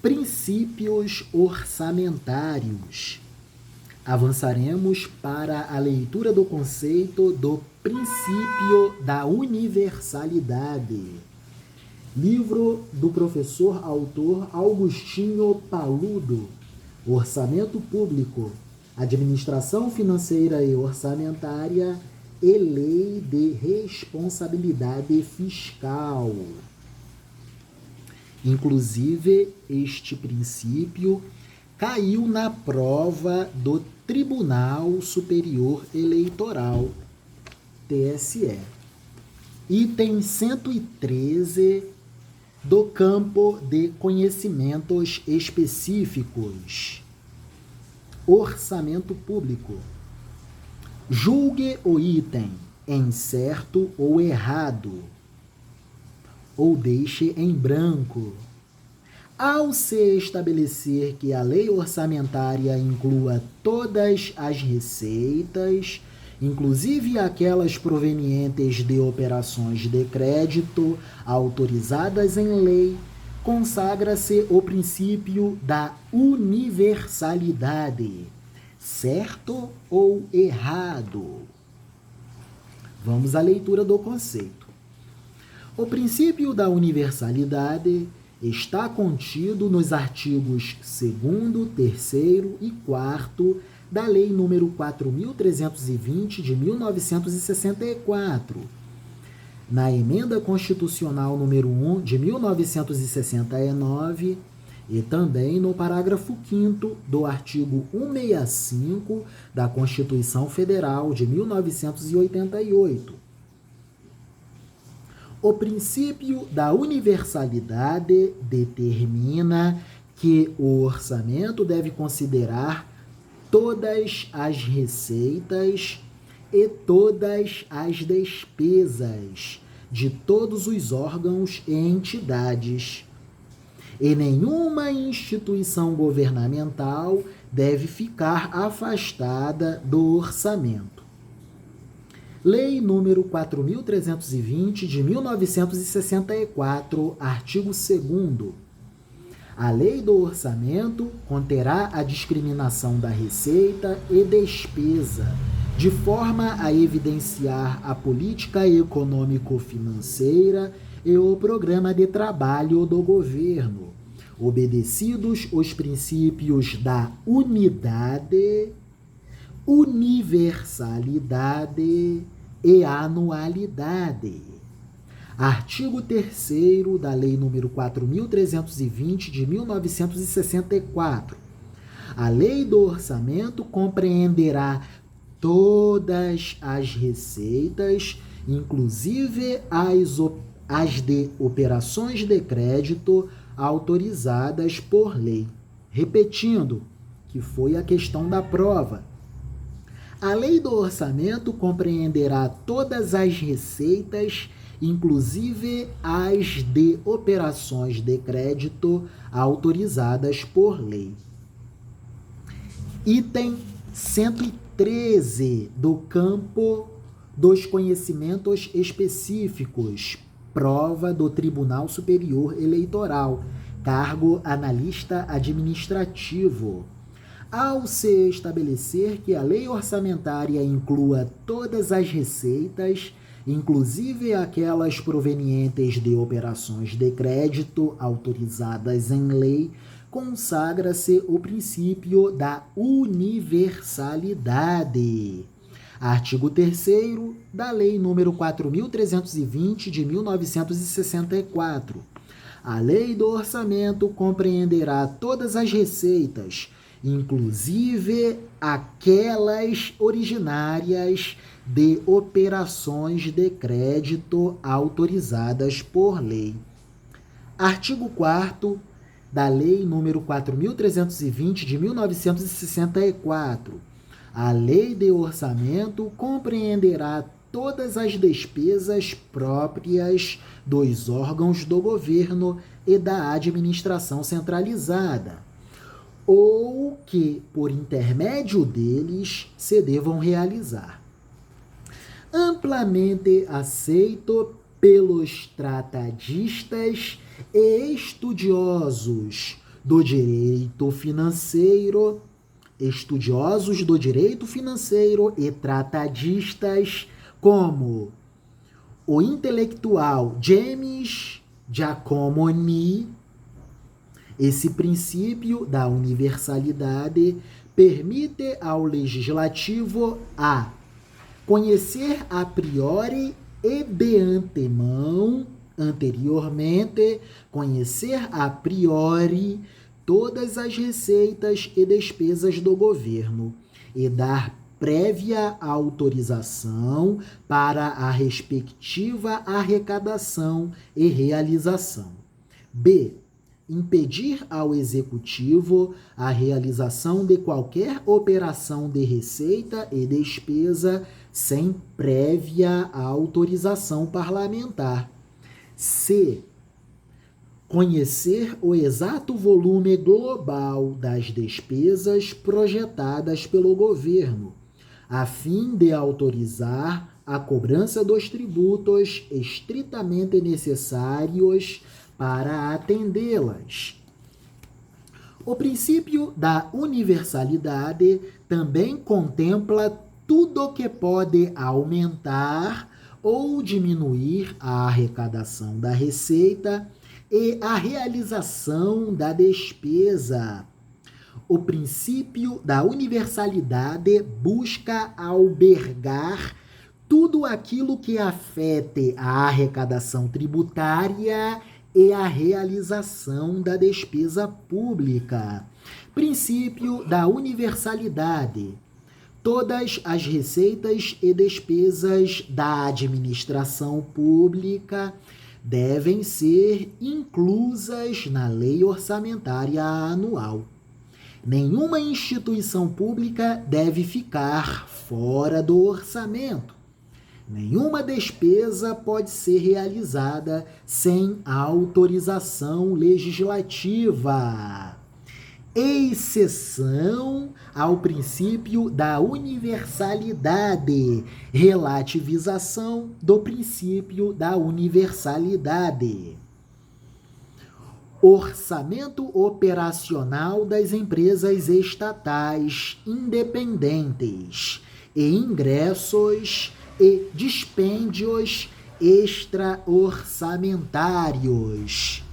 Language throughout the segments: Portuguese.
Princípios orçamentários. Avançaremos para a leitura do conceito do princípio da universalidade. Livro do professor autor Augustinho Paludo. Orçamento Público, Administração Financeira e Orçamentária e Lei de Responsabilidade Fiscal. Inclusive, este princípio caiu na prova do Tribunal Superior Eleitoral, TSE. Item 113 do campo de conhecimentos específicos. Orçamento Público. Julgue o item em certo ou errado, ou deixe em branco. Ao se estabelecer que a lei orçamentária inclua todas as receitas, inclusive aquelas provenientes de operações de crédito autorizadas em lei, consagra-se o princípio da universalidade, certo ou errado. Vamos à leitura do conceito. O princípio da universalidade está contido nos artigos 2º, 3º e 4º da Lei nº 4.320 de 1964, na Emenda Constitucional número 1 de 1969 e também no parágrafo 5º do artigo 165 da Constituição Federal de 1988. O princípio da universalidade determina que o orçamento deve considerar todas as receitas e todas as despesas de todos os órgãos e entidades. E nenhuma instituição governamental deve ficar afastada do orçamento. Lei número 4.320 de 1964, artigo 2º. A lei do orçamento conterá a discriminação da receita e despesa, de forma a evidenciar a política econômico-financeira e o programa de trabalho do governo, obedecidos os princípios da unidade, universalidade e anualidade. Artigo 3º da Lei nº 4.320 de 1964. A Lei do Orçamento compreenderá todas as receitas, inclusive as de operações de crédito autorizadas por lei. Repetindo, que foi a questão da prova. A Lei do Orçamento compreenderá todas as receitas, inclusive as de operações de crédito autorizadas por lei. Item 113 do campo dos conhecimentos específicos, prova do Tribunal Superior Eleitoral, cargo analista administrativo. Ao se estabelecer que a lei orçamentária inclua todas as receitas, inclusive aquelas provenientes de operações de crédito autorizadas em lei, consagra-se o princípio da universalidade. Artigo 3º da Lei nº 4.320 de 1964. A lei do orçamento compreenderá todas as receitas, inclusive aquelas originárias de operações de crédito autorizadas por lei. Artigo 4º da Lei nº 4.320 de 1964. A Lei de Orçamento compreenderá todas as despesas próprias dos órgãos do governo e da administração centralizada, ou que, por intermédio deles, se devam realizar. Amplamente aceito pelos tratadistas e estudiosos do direito financeiro, estudiosos do direito financeiro e tratadistas como o intelectual James Giacomoni. Esse princípio da universalidade permite ao legislativo a conhecer a priori e de antemão, anteriormente, conhecer a priori todas as receitas e despesas do governo e dar prévia autorização para a respectiva arrecadação e realização. B. Impedir ao executivo a realização de qualquer operação de receita e despesa sem prévia autorização parlamentar. C. Conhecer o exato volume global das despesas projetadas pelo governo, a fim de autorizar a cobrança dos tributos estritamente necessários para atendê-las. O princípio da universalidade também contempla tudo o que pode aumentar ou diminuir a arrecadação da receita e a realização da despesa. O princípio da universalidade busca albergar tudo aquilo que afete a arrecadação tributária e a realização da despesa pública. Princípio da universalidade. Todas as receitas e despesas da administração pública devem ser inclusas na lei orçamentária anual. Nenhuma instituição pública deve ficar fora do orçamento. Nenhuma despesa pode ser realizada sem autorização legislativa. Exceção ao princípio da universalidade, relativização do princípio da universalidade. Orçamento operacional das empresas estatais independentes e ingressos e dispêndios extra-orçamentários.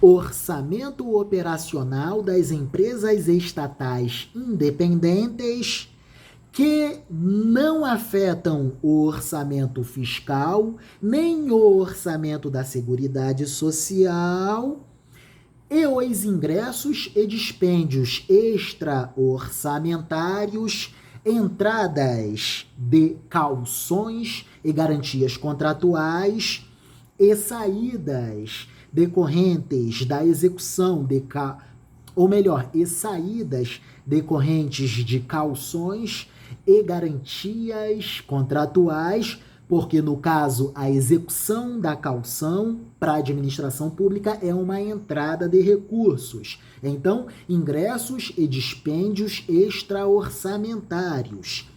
Orçamento operacional das empresas estatais independentes que não afetam o orçamento fiscal, nem o orçamento da Seguridade Social e os ingressos e dispêndios extra-orçamentários, entradas de calções e garantias contratuais e saídas decorrentes da execução saídas decorrentes de calções e garantias contratuais, porque no caso a execução da calção para a administração pública é uma entrada de recursos. Então, ingressos e dispêndios extra-orçamentários.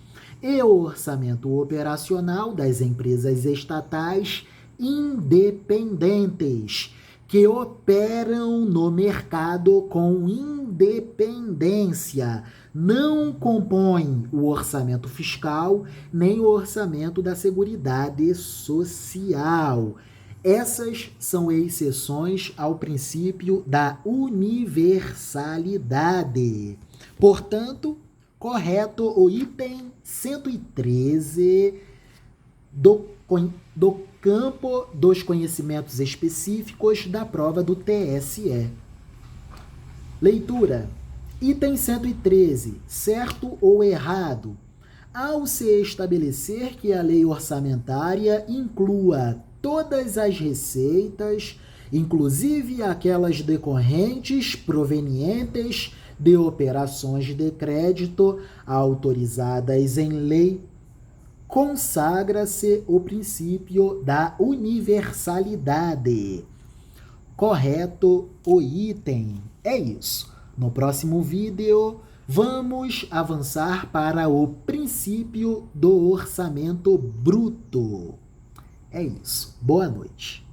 E o orçamento operacional das empresas estatais independentes, que operam no mercado com independência, não compõem o orçamento fiscal nem o orçamento da Seguridade Social. Essas são exceções ao princípio da universalidade. Portanto, correto o item 113 do campo dos conhecimentos específicos da prova do TSE. Leitura. Item 113. Certo ou errado? Ao se estabelecer que a lei orçamentária inclua todas as receitas, inclusive aquelas decorrentes provenientes de operações de crédito autorizadas em lei, consagra-se o princípio da universalidade. Correto o item. É isso. No próximo vídeo, vamos avançar para o princípio do orçamento bruto. É isso. Boa noite.